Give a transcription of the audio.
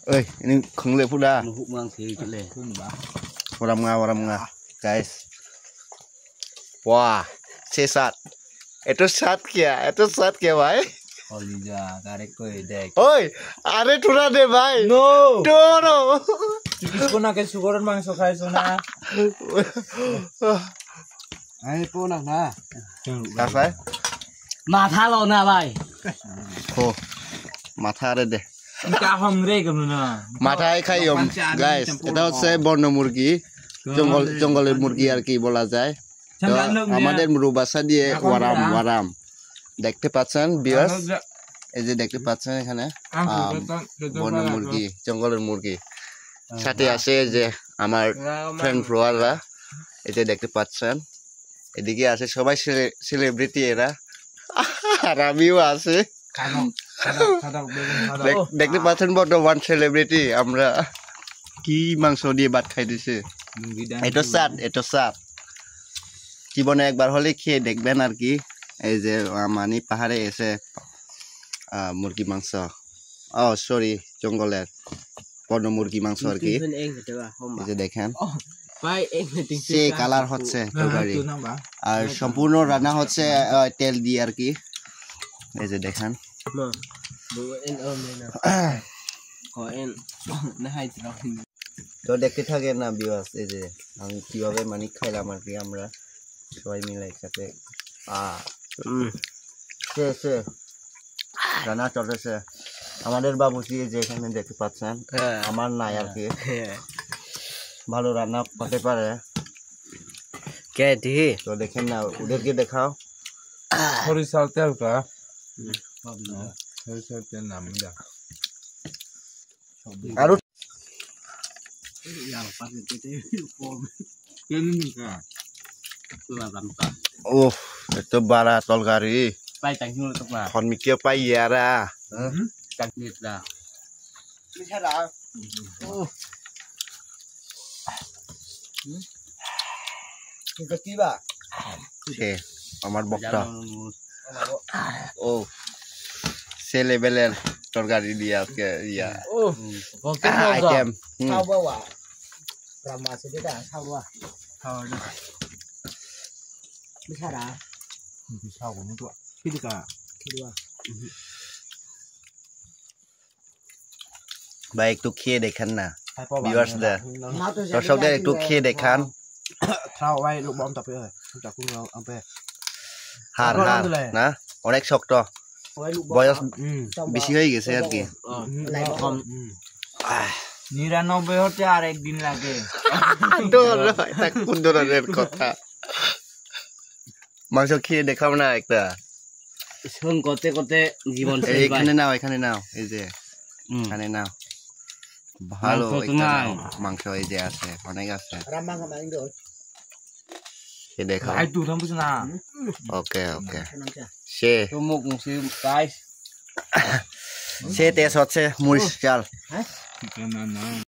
Ơi, ini không lệ phụ đa. Hụt mang thì cái lệ. Waram nga, guys. Wah, sesat. Itu sat kya bhai? Olija, karek koi dek. Oi, are thura de bhai. No. No. Kisko na ke sugaran mangso khaiso na. Ai po na na. Kas bhai? Matha lo na bhai. Oh, matha are de. Ka hom re kam na. Matha khai om, guys. Eta হচ্ছে বন্য মুরগি, জঙ্গলের মুরগি আর কি বলা যায়। তো আমাদের ভাষা দিয়ে ওয়ারাম দেখতে পাচ্ছেন ভিউয়ার্স, এই যে দেখতে পাচ্ছেন এখানে বন্য মুরগি, জঙ্গলের মুরগি। সাথে আছে যে আমার ফ্রেন্ড ফ্লোয়াররা, এই যে দেখতে পাচ্ছেন। এদিকে আছে সবাই সেলিব্রিটি এরা, আর আমিও আছে। দেখতে পাচ্ছেন বর্তমান সেলিব্রিটি আমরা কি মাংস দিয়ে ভাত খাই দিছে। এটা সাত জীবনে একবার হলে খেয়ে দেখবেন আর কি। এই যে মানি পাহাড়ে এসে মুরগি মাংস, সরি জঙ্গলের বন্য মুরগি মাংস আর কি। এই যে দেখেন সে কালার হচ্ছে তরকারি, আর সম্পূর্ণ রান্না হচ্ছে তেল দিয়ে আর কি। এই যে দেখেন তো দেখতে থাকেন না ভিউয়ার্স, এই যে আমি কিভাবে মানে খাইলাম আর কি আমরা সবাই মিলে একসাথে। রান্না চলতেছে আমাদের বাবুজি, যে এখানে দেখতে পাচ্ছেন, আমার নাই আর কি, ভালো রান্না করতে পারে। তো দেখেন না, ওদেরকে দেখাও। সরিষার তেল কা সরিষার তেল নাম দা আর ও itu bara tolgari pai tang nu tok ma kon mikir pai ya ra tang nit da bisa da kita tiba oke আমার বকটা ও সে লেভেলের তরকারি দিয়ে আজকে ইয়া ও ওকে আইটেম খাও বাবা রামা সে যেটা খাও বাবা খাও না bisa da bisa ko nito kidika ভাই একটু খেয়ে দেখেন না ভিউয়ার্সদের, দর্শকদের একটু খেয়ে দেখান। খাও ভাই লোক বম তাপে হয় চাকু আমপে হার না অনেক শক্ত, বয়স বেশি হয়ে গেছে আর কি। 99 হতে আর একদিন লাগে কোন ধরনের কথা। মাংস খেয়ে দেখাও না একটা, শোন করতে করতে জীবন এখানে নাও, এখানে নাও, এই যে এখানে নাও, ভালো মাংস এই যে আছে, অনেক আছে, সে দেখাও। ওকে ওকে সে সে তেজ হচ্ছে মরিচ চাল।